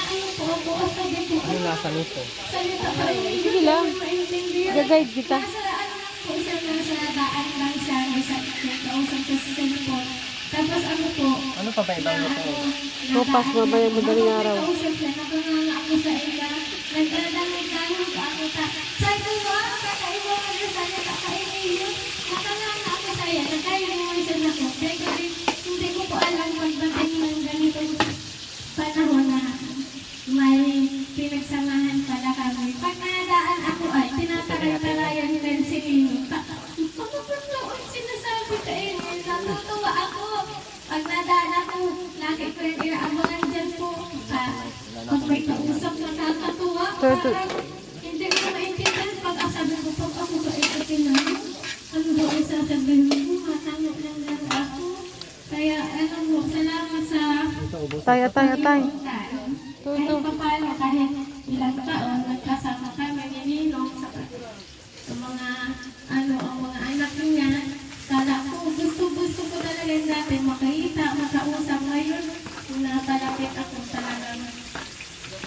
ano po ako, sabi ko, Ano nasa nito? salita pa rin. Sige lang. Gagayad kita. Nasa ano po siya, nasa daan lang siya, nasa kausap ko sa cellphone. Tapos ano po, Ano pa ba ibang nito? Bukas, mamayang madaling araw. nakausap siya, nakanganga ako sa ila, nagdadamay tayo ako ta. Sabi ko, kakaiwa ka na sana, kakainin yun. Nakanganga ako sa iya, nagkaya mo siya na po. Hindi ko po alam kung bakit ng ganitong panahon na may pinagsamahan pala kami. Pag nadaan ako ay tinataray-tarayan din si Nino. Pagkakanoon sinasabi ka eh, natutuwa ako. Pag nadaan ako, lagi ko yung inaabangan dyan po. Pag may kausap nakakatuwa, parang hindi ko maintindihan pag asabi ko, pag ako ba ikatin na, ano ba ang sasabihin ko, matanong lang lang ako. Kaya ano po, salamat sa Tay. kahit pa paano, kahit ilang taon, nagkasama kami ni Ninong sa mga, ano, ang mga anak niya. Kala ko, gusto ko talaga yung dati makita, makausap. Ngayon, napalapit ako talagang.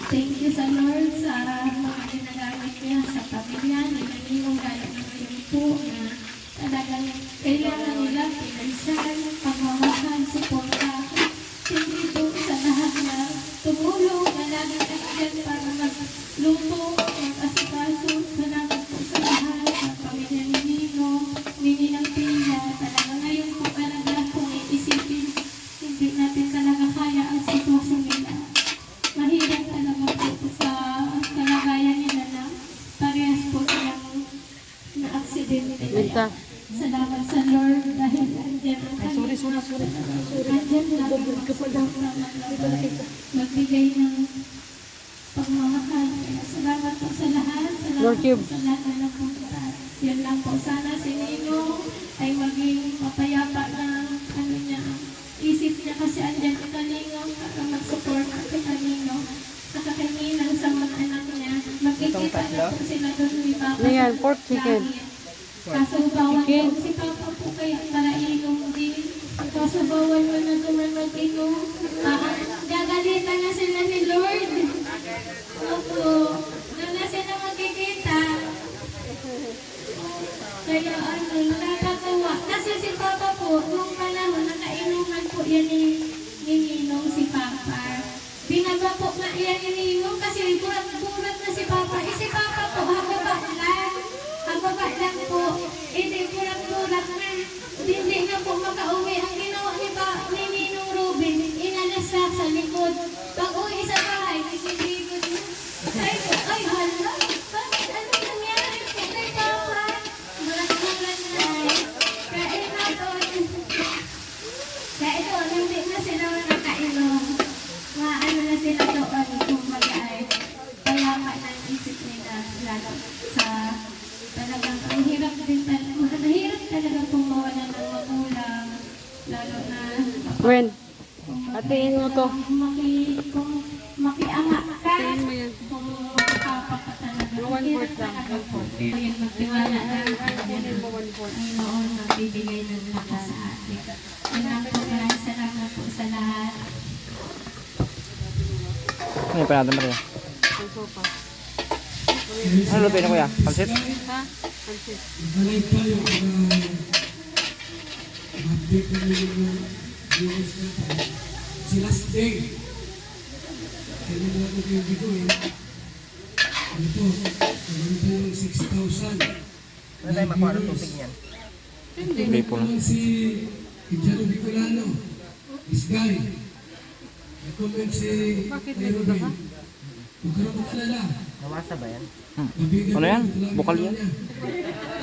Thank you sa Lord sa mga ginagamit niya sa pamilya ni Ninong, gano'n na ngayon po na talagang kailangan nila pinansyal, pagmamahal, suporta. Hindi po sa lahat na tumulong, malagi nandiyan para magluto, mag-asikaso. Salamat po sa lahat, sa pamilya ni Nino, Ninang Pina. Talaga ngayon po talaga kung iisipin, hindi natin talaga kaya ang sitwasyon nila. Mahirap talaga po sa kalagayan nila na parehas po silang na-aksidente. Minta. Salamat sa Lord dahil andyan ang kami. Sorry. Andyan lang magbigay ng pagmamahal. Salamat po sa lahat. Lord, Salamat po sa lahat na po. Yan lang po. Sana si Nino ay maging mapayapa na ano niya, isip niya kasi andyan si Kalingo para mag-support si Kalingo. Saka kaninang sa mga anak niya. Magkikita na po sila doon ni Papa. Ano yan? Pork chicken. Kaso bawal po si Papa po kaya para inom din. Kaso bawal mo na naman mag-inom. Gagalitan na sila ni Lord. Opo. Na sila magkikita. Kaya ano, nakakatawa. Kasi si Papa po, nung panahon, nakainuman po yan ni Ninong si Papa. Binaba po nga yan ni Ninong kasi burat-burat na si Papa. Si Papa po, hababa lang. Hababa lang po. Hindi burat-burat na. Hindi na po makauwi. Ang ginawa ni Ninong Ruben, inalas sa likod. Pag-uwi sa bahay, nagsisigod na. Sabi ko, ay hala, bakit ano nangyari po kay Papa? Burat-burat na. Kaya doon, hindi na sila nakainom. Maano na sila doon kung mag-ay. Kaya ng isip nila lalo sa talagang ang hirap din talaga. Mahirap talaga kung mawala ng magulang. Lalo na When? Atiin mo to. kung makianga ka. Atiin mo yan. Kung makapapa ka talaga. One fourth lang. Kaya magtiwala lang. Atiin mo 1/4. Ang noon nagbibigay ng lakas sa atin. Yan lang po. Maraming salamat po sa lahat. Ano pa natin, Maria? Ang sopa. Ano lutuin na kuya? Pansit? Ha? Pansit. Balik tayo update na yung viewers natin. Si last day. Kaya na ako yung video eh. Ano po? Ano po yung 6,000. Ano tayo makuha ng tubig niyan? Hindi. po lang. Si Indiano Bicolano. This guy. Nag-comment si Bakit Tayo nagduda ka? Ruben. Huwag ka na mag-alala. Namasa ba yan? Mabigat Ano yan? ang talagang Bukal yan? niya.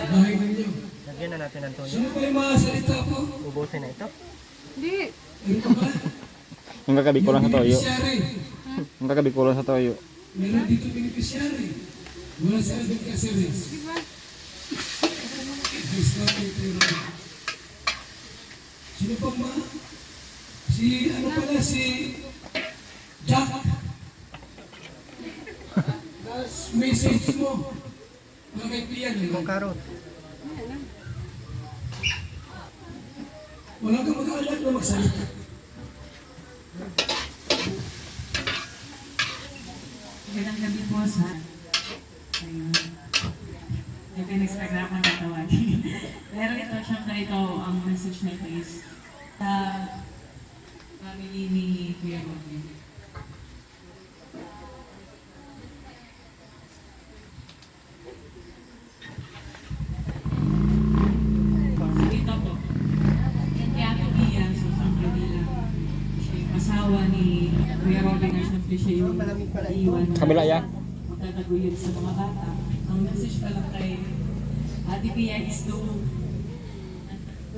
Sa bahay ninyo. Lagyan na natin ng toyo. Sino ba yung mga salita po? Ubusin na ito. Hindi. Ito ba? Yung kagabi ko lang sa toyo. Beneficiary. Yung kagabi ko lang sa toyo. Meron dito beneficiary. Wala sila din kaseries. Diba? Sino pa ma? Si ano pala si Jack. Tapos message mo. Mga kaibigan. Yung karot. Wala kang mag-aalat na magsalita. Tapos, ha? Ayun. Yung pinag-expect na akong tatawagin. Pero ito, syempre ito, ang message nito is sa family ni Kuya Robin. Ito po. Kaya ako iyan, so syempre bilang siya yung asawa ni Kuya Robin na syempre siya yung iwan. Kabila yan. Magtataguyod sa mga bata. Ang message pa lang kay Ate Pia is to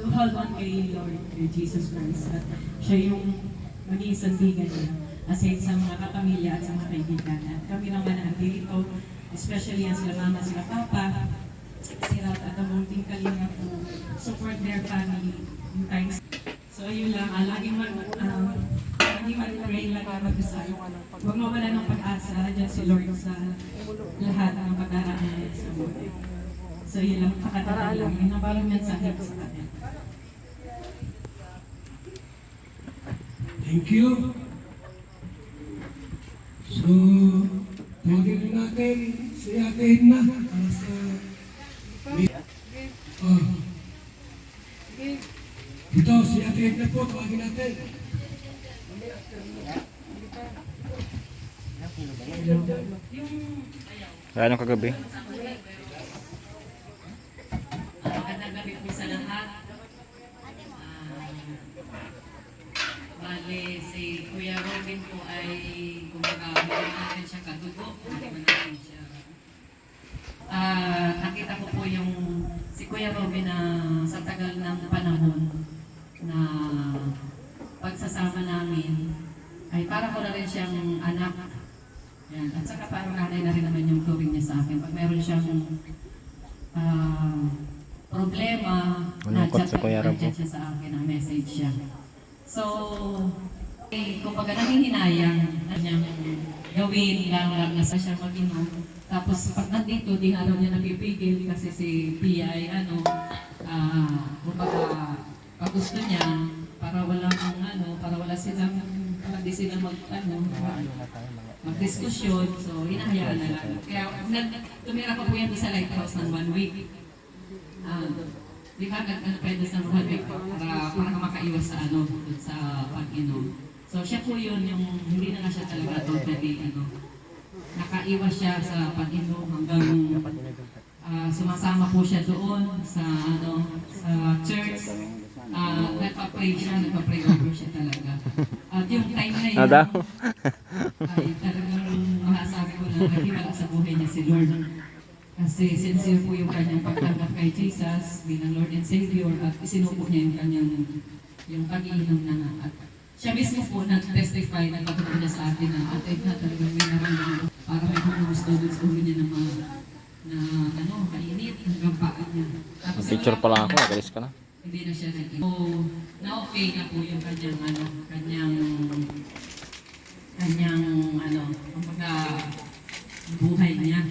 hold on kay Lord, kay Jesus Christ. At siya yung maging sandigan niya. Aside sa mga kapamilya at sa mga kaibigan. At kami naman na dito, especially ang sila mama, sila papa, sila at ang munting kalinga to support their family in times. So yun lang, laging mag-pray, laging mag-asal. Huwag mawala ng pag-asa, dyan si Lord sa lahat ng pag-araan niya sa buhay. So yun lang, pakatapag lang, yun ang parang mensahe ko sa kanya. Thank you. So, tawagin na natin si Ate Edna para sa... Ito, si Ate Edna po, tawagin natin. Kaya kagabi. Magandang gabi po sa lahat. Bale, si Kuya Robin po ay kumbaga, hindi natin siya kadugo, hindi man natin siya. Nakita ko po yung si Kuya Robin na sa tagal ng panahon na pagsasama namin ay para ko na rin siyang anak. Yan. At saka parang nanay na rin naman yung turing niya sa akin. Pag meron siyang problema, Malungkot si Kuya Rob. nandiyan siya sa akin, ang message siya. So, kumbaga nanghihinayang na niyang gawin lang na sa siya mag-inom. Tapos pag nandito, di nga raw niya napipigil kasi si Pia ay kumbaga pag gusto niya, para wala silang, para di sila magdiskusyon. So, hinahayaan na lang. Kaya tumira ko po yan sa lighthouse ng 1 week. Di ba, nagpwede sa 1 week para makaiwas sa sa pag-inom. So, siya po yun, yung hindi na siya talaga totally, nakaiwas siya sa pag-inom hanggang sumasama po siya doon sa church. Nagpa-pray over siya talaga. At yung time na yun, ay talagang masasabi ko na naghiwala sa buhay niya si Lord. Kasi sincere po yung kanyang pagtanggap kay Jesus bilang Lord and Savior at isinuko niya yung kanyang pag-iinom na nga. At siya mismo po nag-testify, nagpatuloy niya sa atin na at na talagang may naramdaman para may humugusto doon sa ulo niya na mainit hanggang paan niya. Tapos Picture pa lang ako, nagalis ka na. hindi na siya nag-inom. So, na-okay na po yung kumbaga, buhay niya.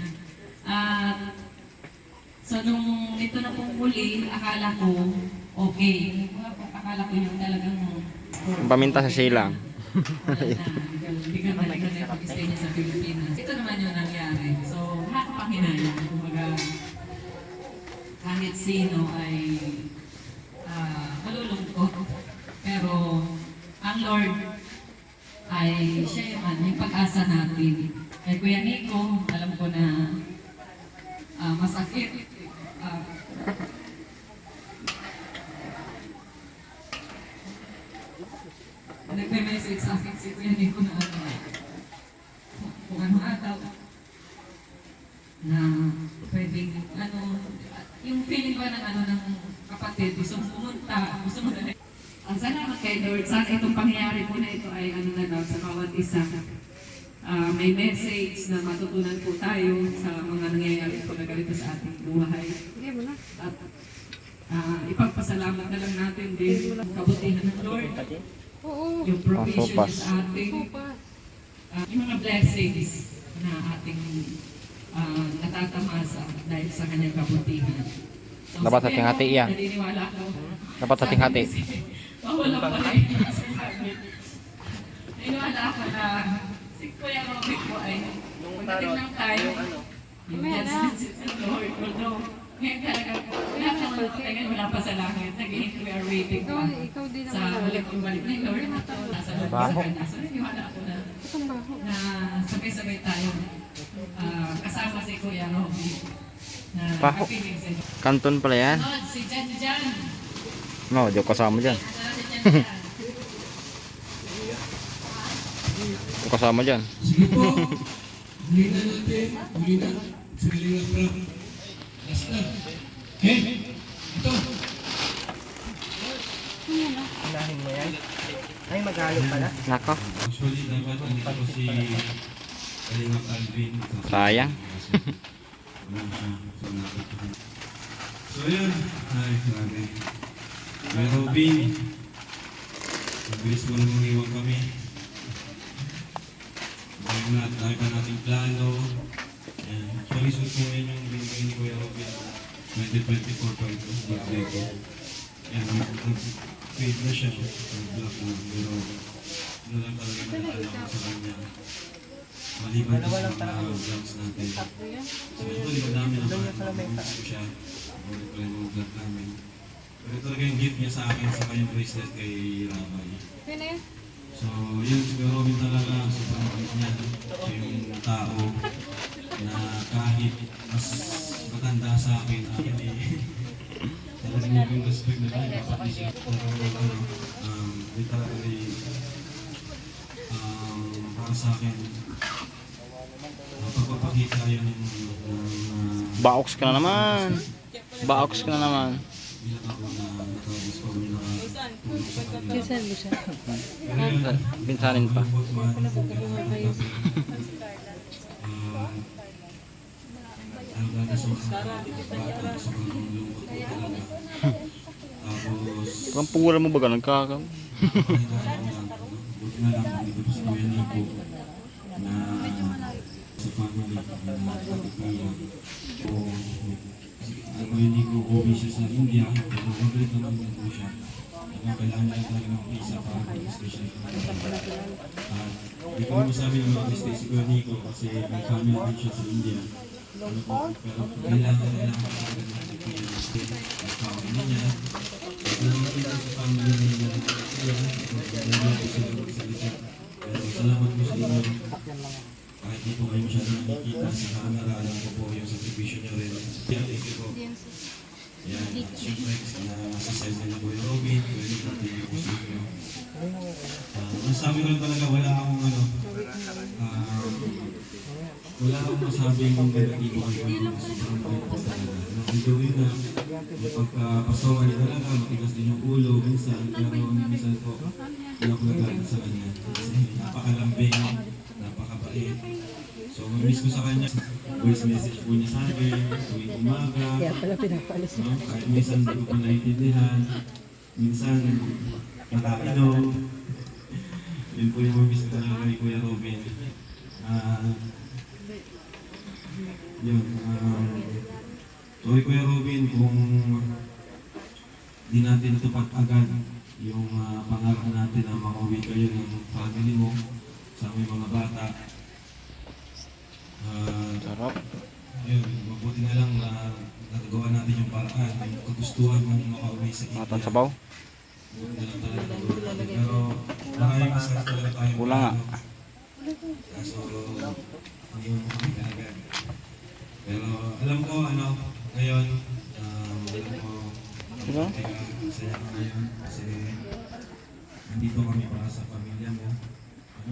So, nung ito na pong muli, akala ko, okay. Akala ko yung talagang... Paminta sa silang. Bigyan na yung pag-stay niya sa Pilipinas. Ito naman yung nangyari. So, nakakapanginayang. Kumbaga, kahit sino ay malulungkot. Pero, ang Lord ay siya yung pag-asa natin. Kay Kuya Nico, alam ko na masakit. Nagme-message sa akin si Kuya Nico na kung ano daw na pwedeng yung feeling ba ng kapatid, gusto pumunta, gusto mo na ang salamat kay Lord, sana itong pangyayari po na ito ay na daw sa bawat isa. May message na matutunan po tayo sa mga nangyayari po na ganito sa ating buhay. At ipagpasalamat na lang natin din ang kabutihan ng Lord, yung provision niya sa ating, yung mga blessings na ating natatamasa dahil sa kanyang kabutihan. So, Dapat hati-hati yan. Naniniwala ako. Dapat hati-hati. Wala pa rin. Naniniwala ako na Kuya Robin po ay pagdating ng tayo, yung just the Lord, although ngayon talaga, lahat ng mga tayo wala pa sa langit, we are waiting pa Ikaw din sa naman. balik ni Lord, nasa loob sa kanya. So, naniwala ako na Itong baho. na sabay-sabay tayo kasama si Kuya Robin na Baho. kapiling sa inyo. Kanton pala yan. Lord, si Jan Jan. No, di ako kasama dyan. Si Jan Jan. Di ako kasama dyan. Sige po. Huli na natin. Huli na. Sa galing ng Rob. Last na. Ito. Unahin mo yan. Ay, mag-alog pala. Nako, Actually, dapat andito ko si Kalingap Alvin. sayang. Wala siya. So, napit ko. So, yun. Ay, grabe. May Robin. Mabilis mo nang iwan kami. Dahil pa nating plano. Ayan. Actually, suot ko ngayon yung binigay ni Kuya Robin. 2024 pa ito. Birthday ko. Ayan, nag-fade na siya. Nag-block na. Pero, ano lang talaga nakakala ko sa kanya. Maliban na sa mga vlogs natin. So, actually, madami naman. Nag-miss ko siya. Ulit ko rin mga vlog namin. Pero talaga yung gift niya sa akin sa kanyang bracelet kay Rabay. Sino yun? So, yun, si Kuya Robin talaga, sobrang bait niya. Siya yung tao na kahit mas matanda sa akin, talagang yung respect na tayo, kapatid. Pero, di talaga para sa akin, pagpapakita yun ng Baoks ka na naman. Baoks ka na naman. bilang ako na nakadiscover na tulong sa kanila. Kisan mo siya. Pero yun, Pinsanin pa. Lalo sa mga bata, sobrang lungkot ko talaga. Tapos, Parang pura mo ba ganun kakam? buti na lang dito pa si Kuya Nico na sa family na pagkakaya. So, si Kuya Nico uwi siya sa India, pero mabalik naman din po siya. Kailangan niya talaga ng visa para mag-special. Hindi ko naman sabi ng mga stay si Kuya Nico kasi may family din siya sa India. Pero kailangan talaga ng Kuya Nico. Ang family niya. Salamat din sa family niya. Salamat po sila magsalita. Pero salamat po sa inyo. Kahit di po kayo masyadong nakikita sa camera, alam ko po yung sakripisyo niyo rin. Thank you po. Yan, siyempre, nasasayad na niya Kuya Robin, Kuya Nico, thank you po sa inyo. Masabi ko lang talaga, wala akong wala akong masabing yung negatibo kay Kuya Robin. Sobrang bait po talaga. Nagbiduin na, may pagkapasawa niya talaga, matigas din yung ulo, minsan, pero minsan po, hindi ako nagalit sa kanya. Kasi napakalambing, napakabait. So, mamiss ko sa kanya. Voice message po niya sa akin, tuwing umaga. Kaya pala pinapalis. No? Kahit minsan hindi ko pa naiintindihan. Minsan, nakainom. Yun po yung mamiss ko talaga kay Kuya Robin. Sorry Kuya Robin kung di natin natupad agad yung pangarap natin na makauwi kayo ng family mo sa aming mga bata. Sarap. Yun, mabuti na lang na nagagawa natin yung paraan, yung kagustuhan mong makauwi sa India. Matan sabaw. Buti na lang talaga nagawa natin. Pero maraming masarap talaga tayo. Kulang nga. Kaso, hindi mo kami agad. Pero alam ko, ngayon, alam ko, Diba? saya ka ngayon kasi nandito kami para sa pamilya mo.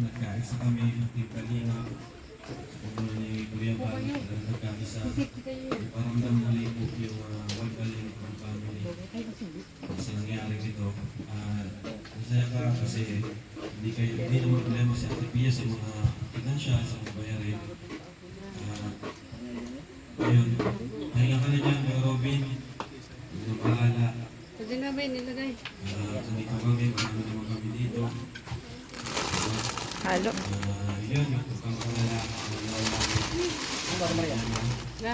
Nagkaisa kami, Team Kalinga. Kung ni Kuya Bal, nagkaisa, paramdam muli po yung wagaling ng family sa nangyari dito. Masaya ka kasi hindi naman problema si Ate Pia sa mga financial, sa mga bayarin. Ayun, pahinga ka na dyan, Kuya Robin. Huwag nang bahala. Pwede na ba yun nilagay? Nandito kami, marami naman kami dito. Halo. Yun, huwag kang makalala. Na.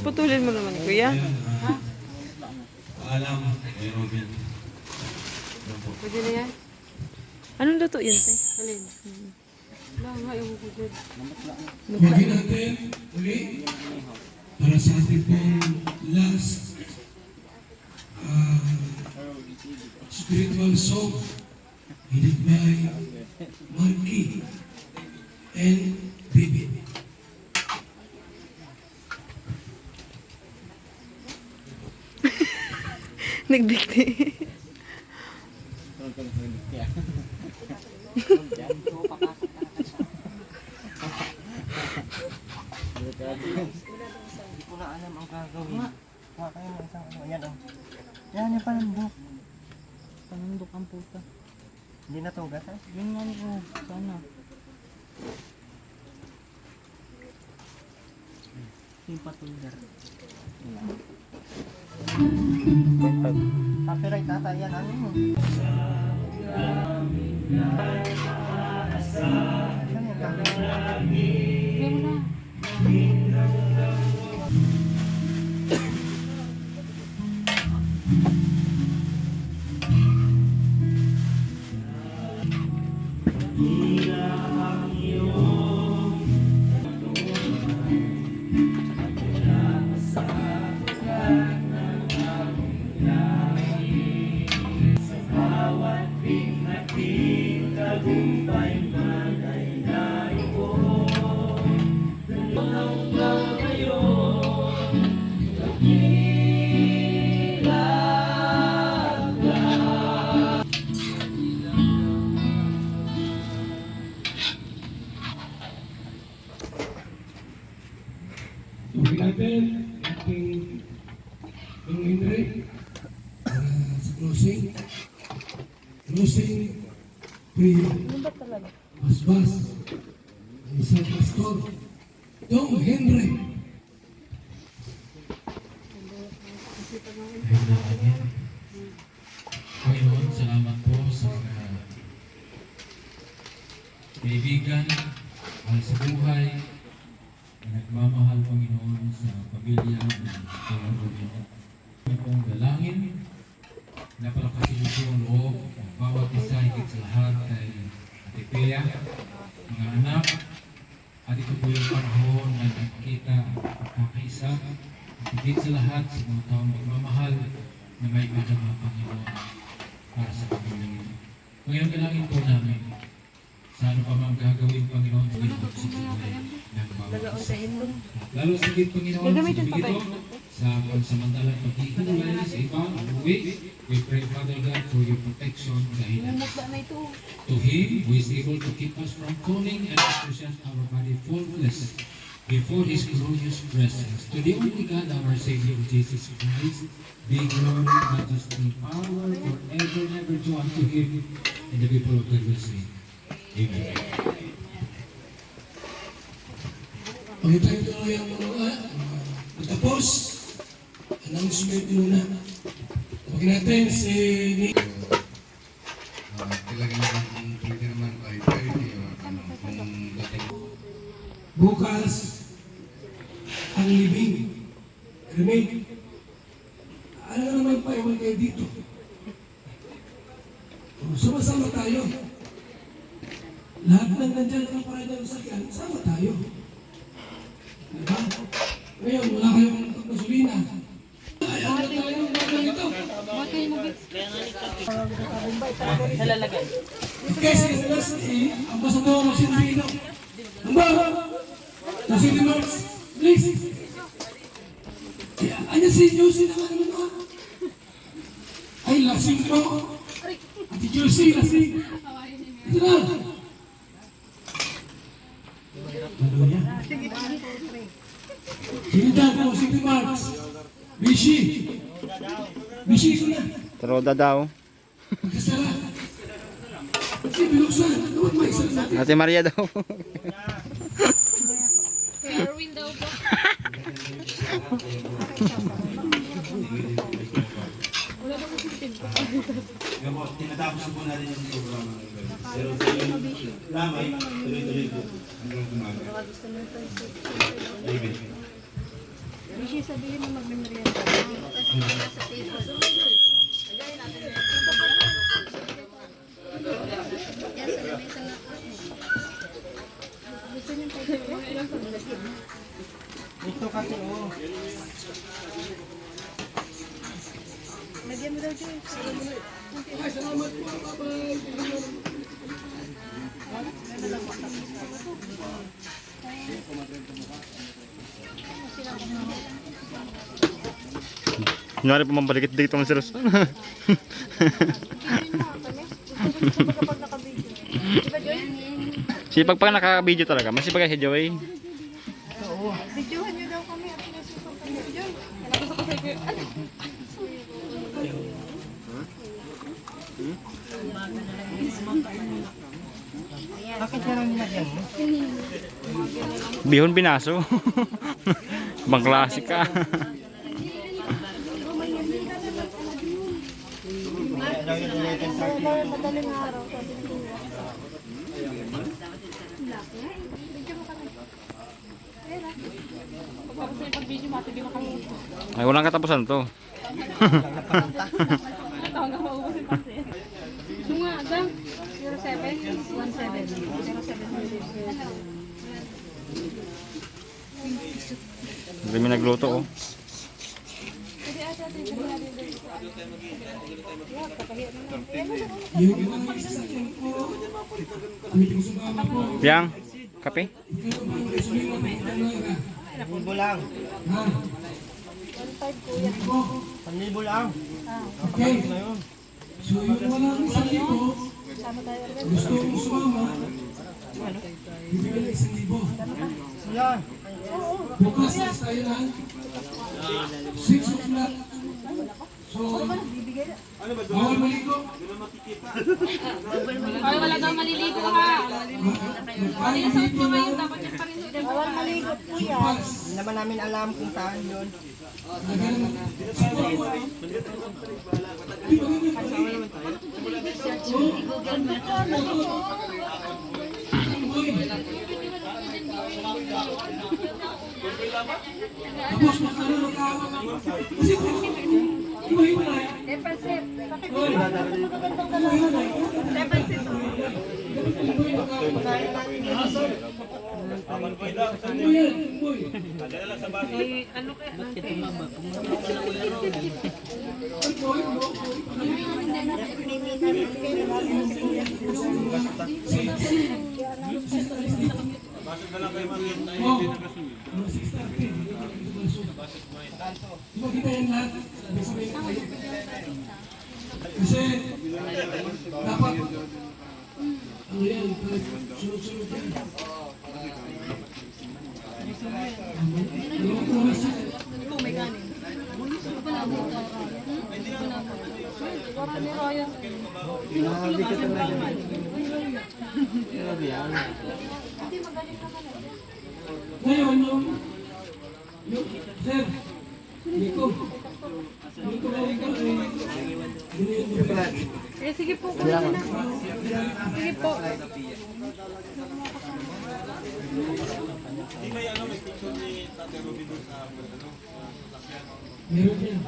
Putulin mo naman, kuya. Ayun, paalam, Kuya Robin. Pwede na yan? Anong luto yun, te? Alin? Wala nga yung hugod. Huwagin natin uli para sa ating pong last spiritual song headed by Marky and David. Nagdikti. Hindi ko na alam ang gagawin. Kuha kayo ng isang ano. Yan o. Yan yung panandok. Panundok ang puta. Hindi natugas eh. Yun nga ko. Sana. Yung patulgar. Copyright ata yan. Ano yun? Saan yung copyright? Bigay mo na. Huwagin natin ating Mang Henry sa closing prayer. Basbas ang isang pastor, Dong Henry. Panginoon, salamat po sa kaibigan, mahal sa buhay, na nagmamahal, Panginoon, sa pamilya ng Panginoon. Ito pong dalangin, napalakasin po ang loob ng bawat isa, higit sa lahat kay Ate Pia, mga anak, at ito po yung panahon na nakikita ang kakaisa, at higit sa lahat sa mga taong magmamahal na may pagkama, Panginoon, para sa pamilya ito. Ngayon, dalangin po namin sa ano pa mang gagawin, Panginoon, sa ito sa buhay ng bawat isa. Lalo sa git, Panginoon, sa gabi ito, sa pansamantalang pagkikulay sa iba, uwi, we pray, Father God, for your protection, guidance. To Him who is able to keep us from falling and to present our body faultless before His glorious presence. To the only God, our Savior, Jesus Christ, be glory, majesty, power, forever and ever to unto Him, and the people of God will say, Amen. Pagkitayin ko lang yung matapos, announcement muna. Huwagin natin si Ilagay natin pwede naman by 30 o ano, kung dating bukas ang libing. Cremate. Ano naman pa iwan kayo dito? Sama-sama tayo. Lahat ng nandiyan ng parang sakyan, sama tayo. Diba? Ngayon, wala kayong gasolina. Ayaw na tayo ng ito. Nalalagay. Okay, si Ambassador Rosendino. Rosendino Marks, please. Ayan si Josie naman naman ako. Ay, lasing mo. Ate Josie, lasing. Ito na. Hallelujah. Sige dyan po, City Marks. Bishi. Bishi ko na. Troda daw. Magkasala. Sige, binuksan. Dapat may isa natin. Ate Maria daw. Erwin daw ba? tinatapos po natin yung programa ng gabi. Pero sa yung lamay, tuloy-tuloy po hanggang umaga. Amen. Bishi, sabihin mo magmemorya. Kasi sa table. kasi oh. Ay, salamat po. Bye-bye. Kunyari pa mambalik dito ng sir. Sipag pa naka-video talaga. Masipag si Joey. Videohan niyo daw kami at pinasukan kami. Joy. Bakit yan ang nilagyan mo? Bihon binaso. Bang klase ka. Madaling araw. Ay, walang katapusan to. Sunga, Adam. 07. Hindi may nagluto oh. Yung mga sasakyan ko, meeting sumama ko. Yang, kape? Ikaw ang mga sumiwan ng talaga. 1,000 lang. Ha? 1,000 lang. Okay. So yung walang 1,000, gusto mong sumama, bibigyan ng 1,000. Yan. Bukas na tayo na 6 o'clock. So, bawal maligo. Wala daw maliligo ka. Kain dito na. Bawal maligo po yan. Bukas. Hindi naman namin alam kung saan yun. Tapos magkaroon ka. Kasi iba-iba. Depansit. Hoy. Kita yang lahat. Kasi dapat ano yan, sunod-sunod yan. Ngayon, yung sir, Nico, Nico, Eh, sige po, kunin mo na. Sige po. meron yan.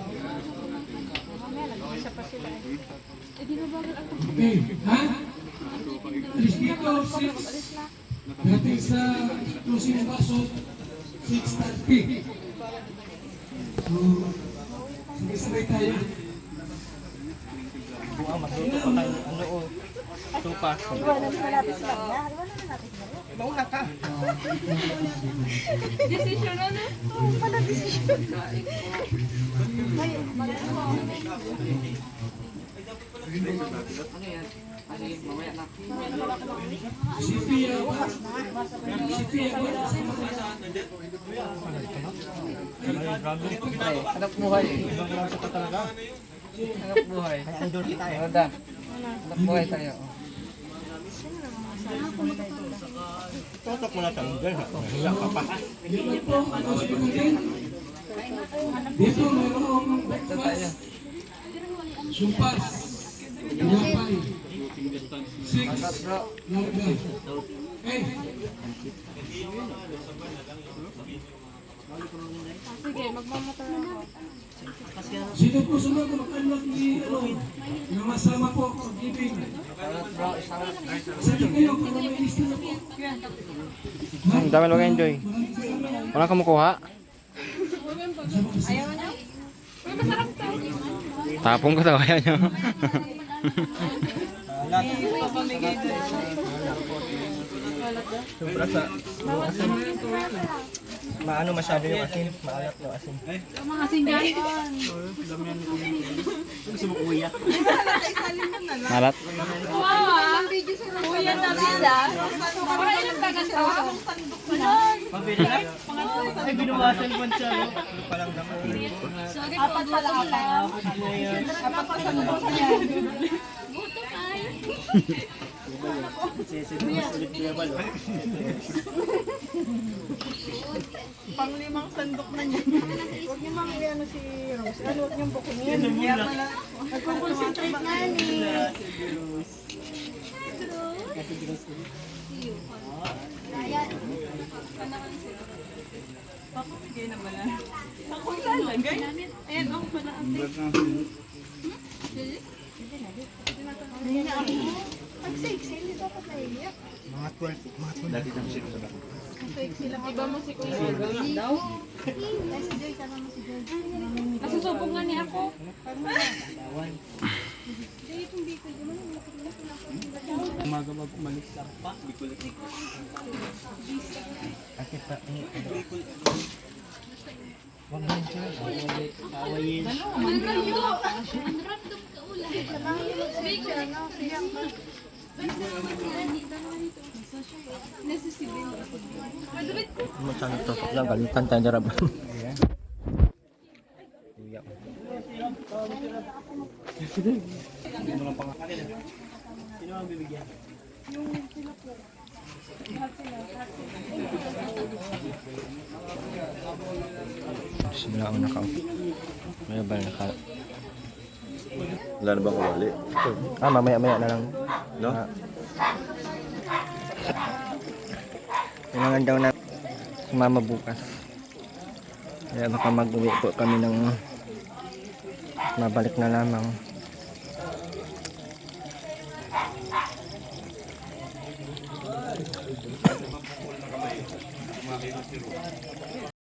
Okay, ha? Alis dito, 6. Dating sa closing baso, 6:30. So, sabay-sabay tayo. Magluto pa tayo ng ano oh. Tupa. Mauna ka. Decision ano? Wala decision. Si Pia, si Pia, Anak buhay. Ibang klase ka talaga. Anak buhay. Ay, idol tayo. Roda. Anak buhay tayo. Totok mo na tanggal. Hiya ka pa. dito po, dito mayroong breakfast, sumpas, ginapay, 6, larga. Okay, Sige, magmamatar ako. sino po sunod na mag-unlock ni na masama po pag-ibig? Sabi kayo kung may lista na po. Ang dami lang enjoy. Walang kumukuha. Ayaw niya? Tapong ko daw kaya nyo. Papamigay doon. Sobra sa asin. Maano masyado yung asin, maalat yung asin. Mga singgan. Malat. Wow! Kuya na pizza. Para ilang tagas to? Mabili na? Ay, binuwasan ko siya. No? Palang damo. Apat pala ako. Apat pa sa lubos niya. Panglimang sandok na niya. Huwag niyo mang ano si Rose. Ano huwag niyong bukungin. Kaya pala, nagko-concentrate nga ni. Papamigay na pala. Ako ilalagay. Ayan, ako pala. Pag-sexy, hindi dapat naiiyak. Mga 12. Dati ng sino sa bako. Sexy lang. Iba mo si Kuya. Daw? Ay, si Joy, tama mo si Joy. Nasusubong nga niya ako. Umaga mag-umalis sa pa. Akit pa. Wag na siya. Awayin. Masang to lang kalitan tayo darab. Simula ako naka. May ba naka? Wala na bang kawali? Mamaya na lang. No? Kailangan daw na sumama bukas. Kaya baka mag-uwi po kami ng mabalik na lamang.